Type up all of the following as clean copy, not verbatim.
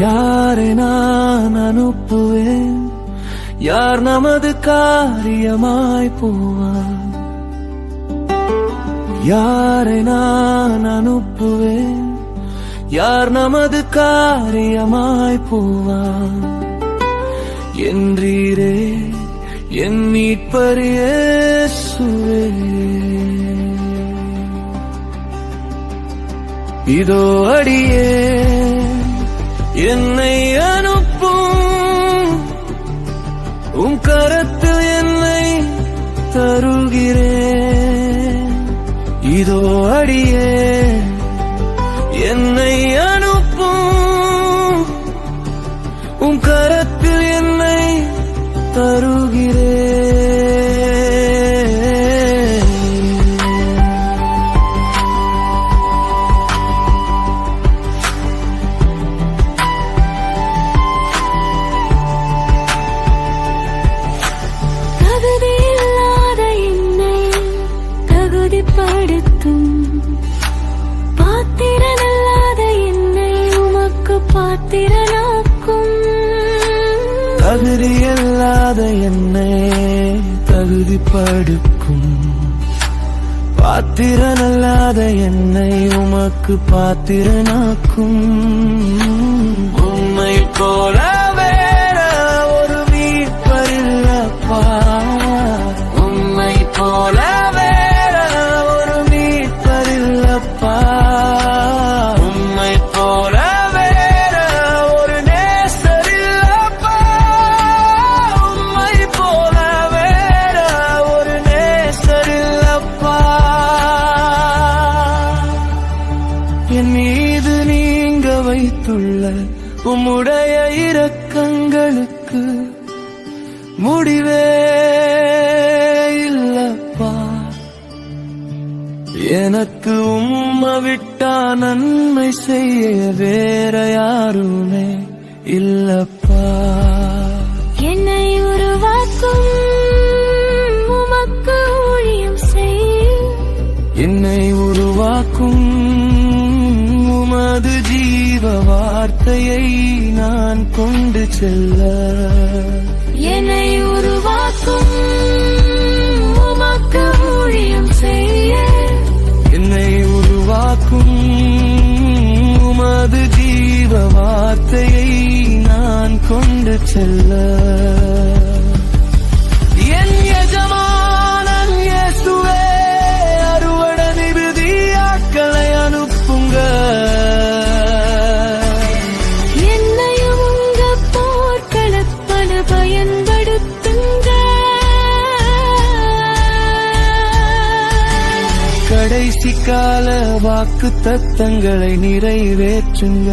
யாரை நான் அனுப்புவேன்? யார் நமது காரியமாய் போவார்? யாரை நான் அனுப்புவேன்? யார் நமது காரியமாய் போவார்? என்றீரே என் மீட்பர் இயேசுவே. இதோ அடியே என்னை அனுப்பும், உம் கரத்தில் என்னை தருகிறேன். இதோ அடியே என்னை அனுப்பும், உம் கரத்தில் என்னை தருகிறேன். தகுதியில்லாத என்னை தகுதிப்படுத்தும், பாத்திரனல்லாத என்னை உமக்கு பாத்திரனாக்கும். உம்மை போல வேற ஒரு மீட்பர் இல்லப்பா, உம்மை போல வேற ஒரு மீட்பர் இல்லப்பா, உம்மை போல வேற ஒரு நேசர் இல்லப்பா, உம்மை போல வேற ஒரு நேசர் இல்லப்பா. என் மீது நீங்க வைத்துள்ள உம்முடைய இரக்கங்களுக்கு முடிவே இல்லப்பா. எனக்கு உம்மை விட்டா நன்மை செய்ய வேற யாருமே இல்லப்பா. என்னை உருவாக்கும் உமக்கு ஊழியம் செய், என்னை உருவாக்கும் உமது ஜீவ வார்த்தையை நான் கொண்டு செல்ல. என்னை உருவாக்கும் உமக்கு ஊழியம் செய்ய, என்னை உருவாக்கும் உமது ஜீவ வார்த்தையை நான் கொண்டு செல்ல. என் எஜமானன் இயேசுவே, அறுவட நிருதியாட்களை அனுப்புங்க. என்னையும் உங்க போர்க்களப்பன பயன்படுத்துங்க. கடைசி கால வாக்கு தத்தங்களை நிறைவேற்றுங்க.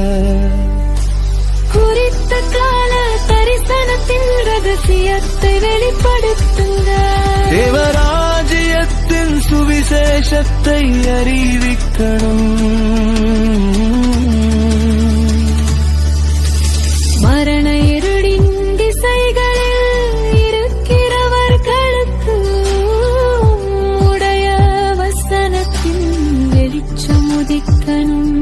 குறித்த கால தரிசனத்தின் ரகசியத்தை வெளிப்படுத்துங்க. தேவராஜ்யத்தின் சுவிசேஷத்தை அறிவிக்கணும். மரண இருளின் திசைகளில் இருக்கிறவர்களுக்கு உடைய வசனத்தின் வெளிச்சம் உதிக்கணும்.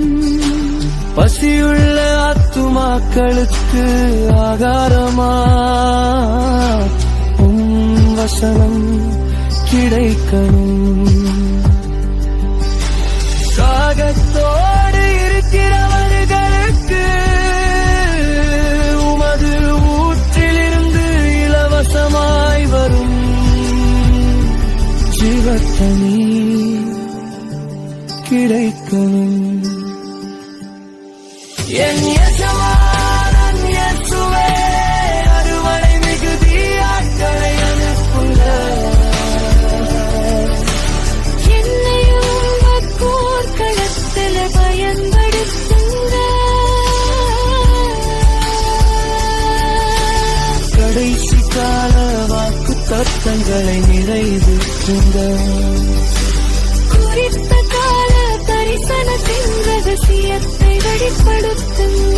பசியுள்ள ஆத்துமாக்களுக்கு ஆகாரமா உம் வசனம் கிடைக்கணும். காகத்தோடு இருக்கிறவர்களுக்கு உமது ஊற்றிலிருந்து இலவசமாய் வரும் ஜீவத்தனி கிடைக்கணும். என் எஜமானன் இயேசுவே, அறுவடை மிகுதியாட்களை அனுப்புங்க. என்னையும் உங்க போர்க்களத்தில் பயன்படுத்துங்க. கடைசி கால வாக்கு தத்தங்களை நிறைவேற்றுங்க. குறித்த கால தரிசனத்தின் ரகசியத்தை வெளிப்படுத்துங்க.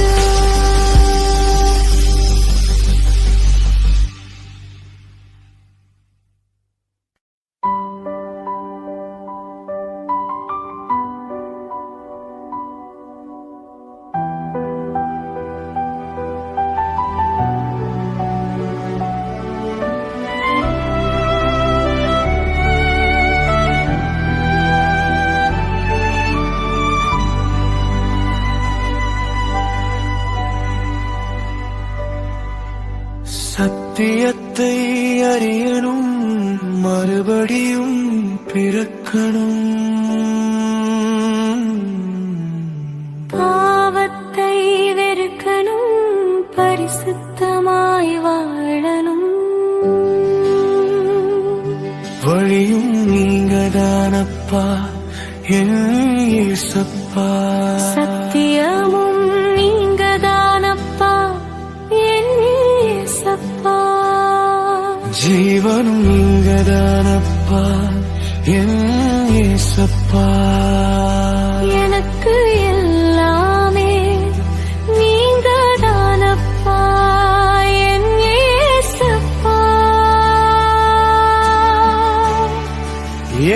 சத்தியத்தை அறியணும், மறுபடியும் பிறக்கணும். பாவத்தை வெறுக்கணும், பரிசுத்தமாய் வாழணும். வழியும் நீங்கதானப்பா என் இயேசப்பா. சத்தியமும் நீங்கதானப்பா என் இயேசப்பா. ஜீவனும் நீங்கதானப்பா என் இயேசப்பா. எனக்கு எல்லாமே நீங்கதானப்பா என் இயேசப்பா.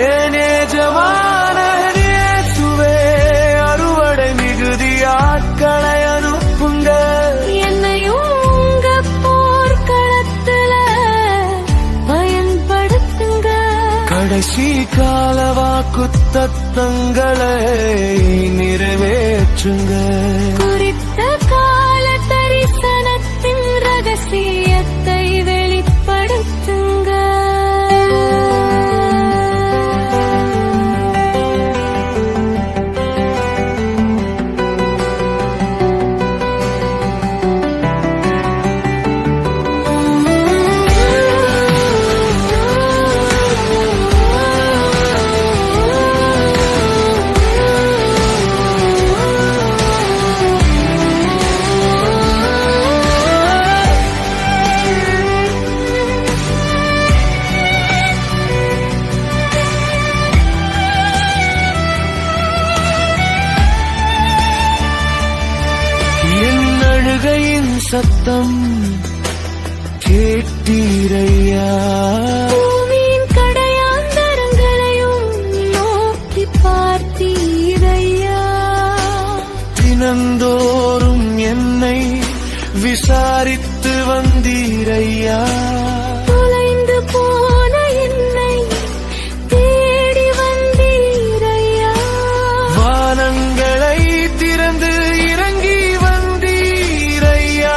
ஏன் எஜமான இயேசுவே, அறுவடை மிகுதி ஆட்களை அனுப்புங்க. என்னையும் உங்க போர்க்களத்துல பயன்படுத்துங்க. கடைசி கால வாக்குத்தத்தங்களை நிறைவேற்றுங்க. குறித்த கால தரிசனத்தின் ரகசியத்தை வெளிப்படுத்துங்க. என் அழுகையின் சத்தம் கேட்டீரையா. பூமியின் கடையாந்தரங்களையும் நோக்கி பார்த்தீரையா. தினந்தோறும் என்னை விசாரித்து வந்தீரையா. தொலைந்து போன என்னை தேடி வந்தீரையா. வானங்களை திறந்து இறங்கி வந்தீரையா.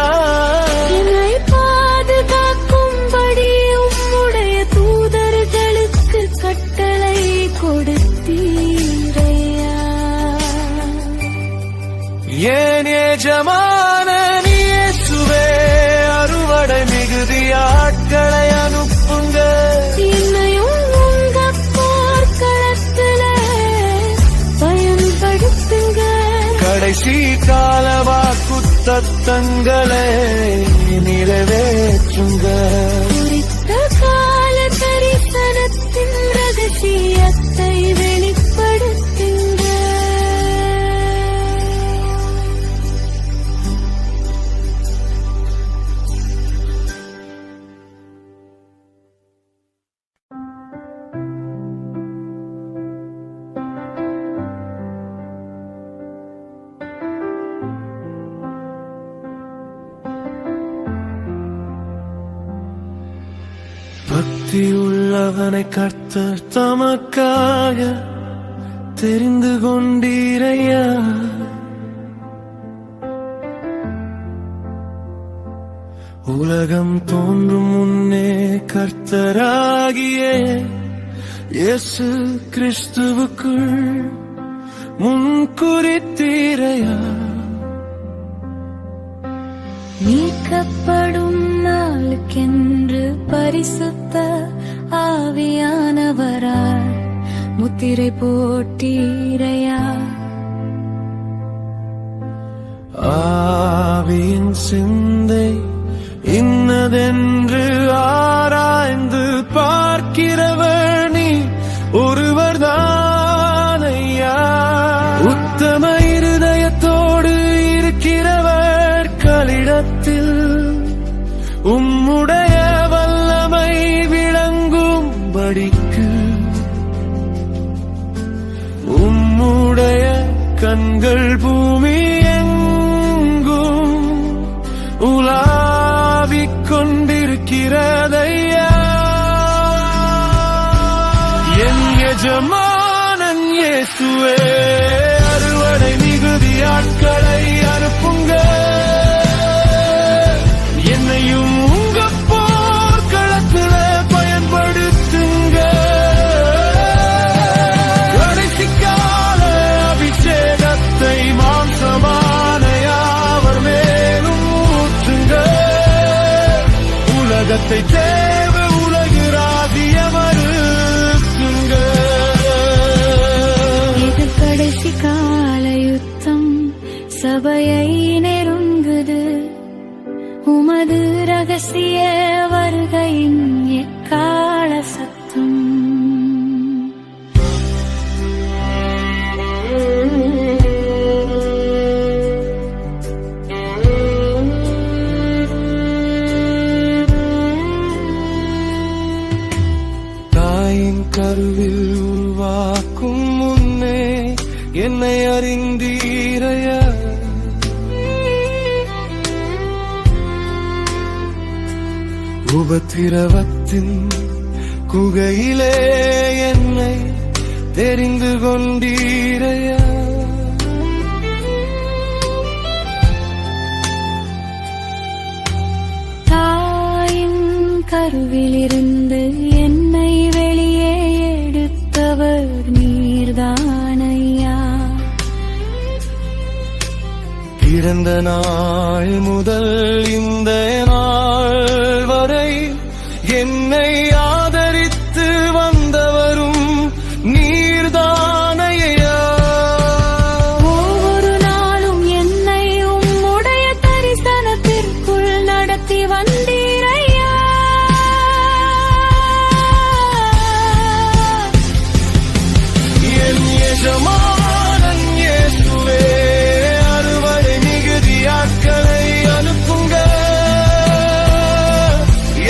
என்னை பாதுகாக்கும்படி உம்முடைய தூதர்களுக்கு கட்டளை கொடுத்தீரையா. ஏன் எஜமான இயேசுவே, அறுவடை மிகுதி ஆட்களை அனுப்புங்க. என்னையும் உங்க போர்க்களத்துல பயன்படுத்துங்க. கடைசி கால வாக்குத்தத்தங்களை நிறைவேற்றுங்க. குறித்த கால தரிசனத்தின் ரகசியத்தை வெளிப்படுத்துங்க. பக்தி உள்ளவனை கர்த்தர் தமக்காக தெரிந்து கொண்டீரையா. உலகம் தோன்றும் முன்னே கர்த்தராகிய இயேசு கிறிஸ்துவுக்குள் முன்குறித்தீரையா. மீட்கப்படும் நாளுக்கென்று பரிசுத்த ஆவியானவரால் முத்திரை போட்டீரையா. ஆவியின் சிந்தை இன்னதென்று ஆராய்ந்து பார்க்கிறவர் நீ ஒருவர்தானையா. உத்தம இருதயத்தோடு இருக்கிறவர் களிடத்தில் உம்முடைய வல்லமை விளங்கும்படிக்கு உம்முடைய கண்கள் பூமி எங்கும் உலாவிக் கொண்டிருக்கிறதையா. என் எஜமானன் இயேசுவே, அறுவடை மிகுதி ஆட்களை அனுப்புங்க. என்னையும் உங்க உலகத்தை தேவ உலகு ராஜ்யமறுக்குங்க. இது கடைசி கால யுத்தம் சபையை நெருங்குது. உமது ரகசிய வருகையின் எக்கால சத்தம். தாயின் கருவில் உருவாக்கும் முன்னே என்னை அறிந்தீரையா. உபத்திரவத்தின் குகையிலே என்னை தெரிந்து கொண்டீரையா. தாயின் கருவிலிருந்து என்னை வெளியே எடுத்தவர் நீர்தானையா. பிறந்த நாள் முதல் இந்த நாள் வரை என்னை ஆதரித்து வந்தவரும் நீர்தானையா. ஒவ்வொரு நாளும் என்னை உம்முடைய தரிசனத்திற்குள் நடத்தி வந்தீரையா. என் எஜமானன் இயேசுவே, அறுவடை மிகுதியாட்களை அனுப்புங்க.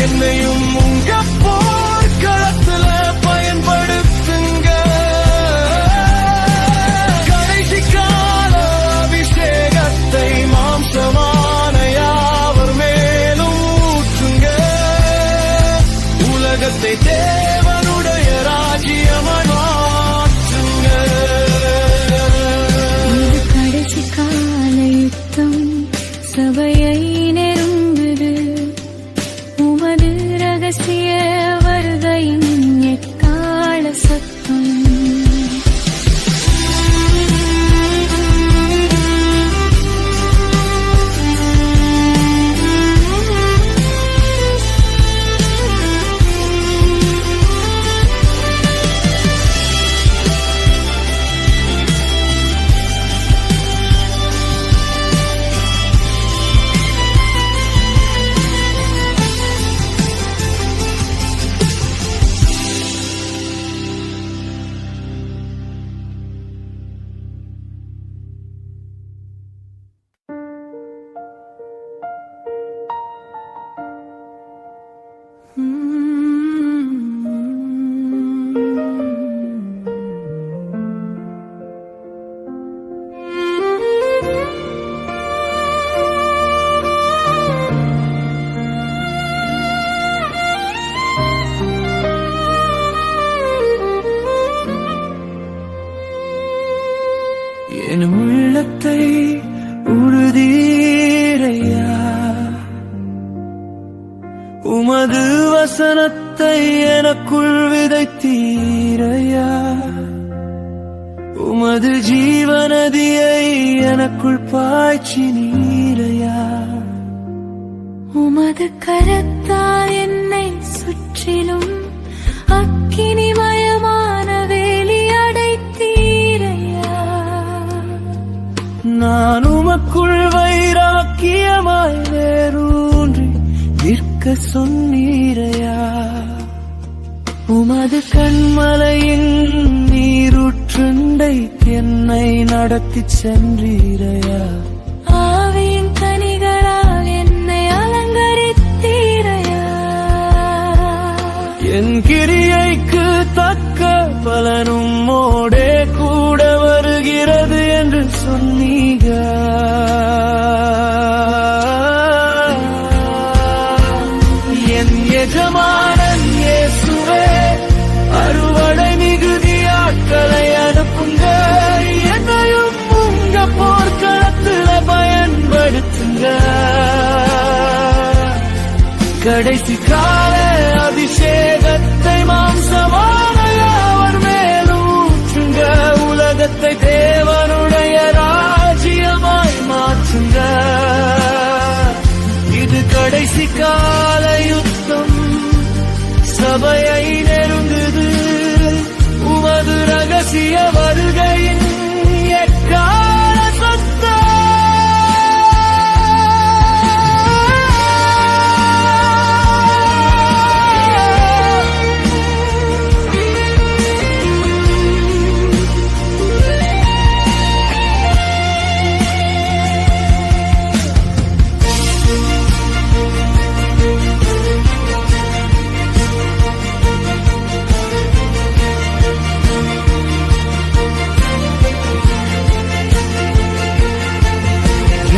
என்னையும் உங்க போர்க்களத்துல பயன்படுத்துங்க. கடைசி கால அபிஷேகத்தை மாம்சமான யாவர் மேலும் ஊற்றுங்க. உலகத்தை தேவனுடைய ராஜ்யமாய் மாற்றுங்க. இது கடைசி கால யுத்தம் சபையை நெருங்குது. உமது ரகசிய வருகையின் எக்கால சத்தம். என் உள்ளத்தை உறுதீரையா. உமது வசனத்தை எனக்குள் விதைத்தீரையா. உமது ஜீவநதியை எனக்குள் பாய்ச்சினீரையா. உமது கரத்தால் என்னை சுற்றிலும் அக்கினிமயமான வேலி அடைத்தீரையா. நான் உமக்குள் வைராக்கியமாய் வேரூன்றி நிற்க சொன்னீரையா. உமது கண்மலையின் நீருற்றுண்டை என்னை நடத்தி சென்றீரையா. ஆவியின் கனிகளால் என்னை அலங்கரித்தீரையா. என் கிரியைக்கு தக்க பலனும் மோடே கூட வருகிறது என்று சொன்னீங்க. என் எஜமானன் இயேசுவே, அறுவடை மிகுதியாட்களை அனுப்புங்க. என்னையும் உங்க போர்க்களத்துல பயன்படுத்துங்க. கடைசி கால அபிஷேகத்தை மாம்சமான யாவர் மேலும் ஊற்றுங்க. உலகத்தை தேவனுடைய ராஜ்யமாய் மாற்றுங்க. இது கடைசி கால யுத்தம் சபையை நெருங்குது உமது ரகசிய வருகையின் எக்கால சத்தம்.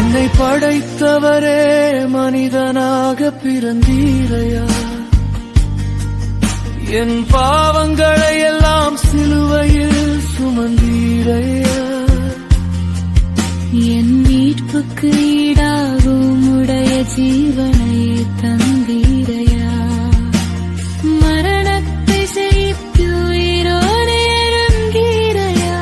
என்னை படைத்தவரே மனிதனாக பிறந்தீரையா, என் பாவங்களை எல்லாம் சிலுவையில் சுமந்தீரையா, என் மீட்புக்கு ஈடாகும் உடைய ஜீவனை தந்தீரையா, மரணத்தை ஜெயித்து உயிரோடு எழுந்தீரையா,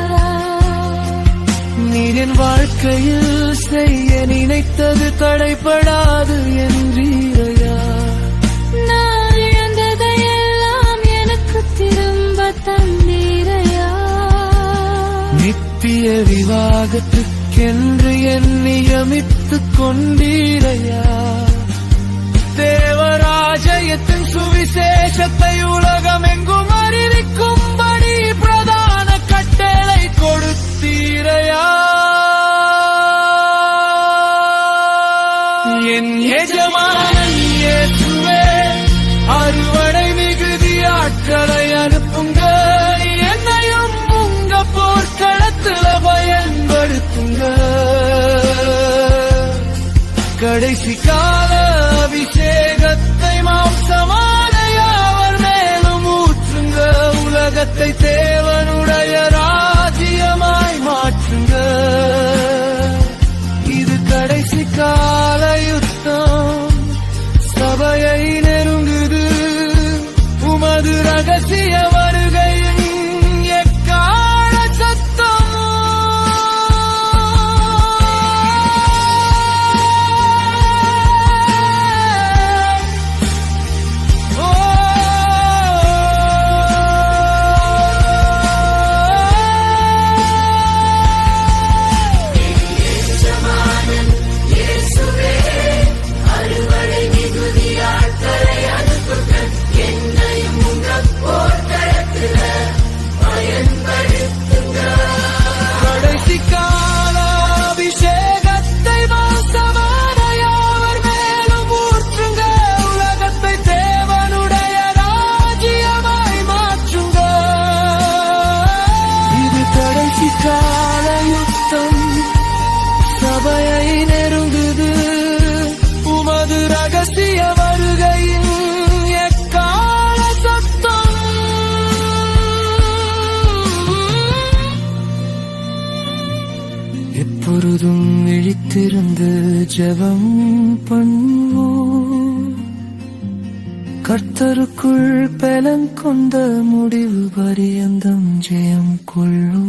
நீர் என் வாழ்க்கையில் செய்ய நினைத்தது தடைப்படாது என்றீரையா, நான் இழந்ததையெல்லாம் எனக்கு திரும்ப தந்தீரையா, நித்திய விவாகத்துக்கென்று என் நியமித்துக் கொண்டீரையா, தேவராஜ்யத்தின் சுவிசேஷத்தை உலகமெங்கும் அறிவிக்கும்படி பிரதான கட்டளை கொடுத்தீரையா, என் எஜமானன் இயேசுவே அறுவடை மிகுதி ஆட்களை அனுப்புங்க, என்னையும் உங்க போர்க்களத்துல பயன்படுத்துங்க, கடைசி கால அபிஷேகத்தை மாம்சமான யாவர் மேலும் ஊற்றுங்க, உலகத்தை தேவனுடைய ராஜ்யமாய் மாற்றுங்க, இது கடைசி கால யுத்தம், சபையை நெருங்குது உமது ரகசிய வருகையின் எக்கால சத்தம். ஓ கடைசி கால அபிஷேகத்தை மாம்சமான யாவர் மேலும் ஊற்றுங்க, உலகத்தை தேவனுடைய ராஜ்யமாய் மாற்றுங்க, இது கடைசி கால யுத்தம், சபையை நெருங்குது உமது ரகசிய வருகையின் எக்கால சத்தம். எப்பொழுதும் விழித்திருந்து ஜெபம் பண்ணுவோம், கர்த்தருக்குள் பலன் கொண்ட முடிவு பரியந்தம் ஜெயம் கொள்ளுவோம்.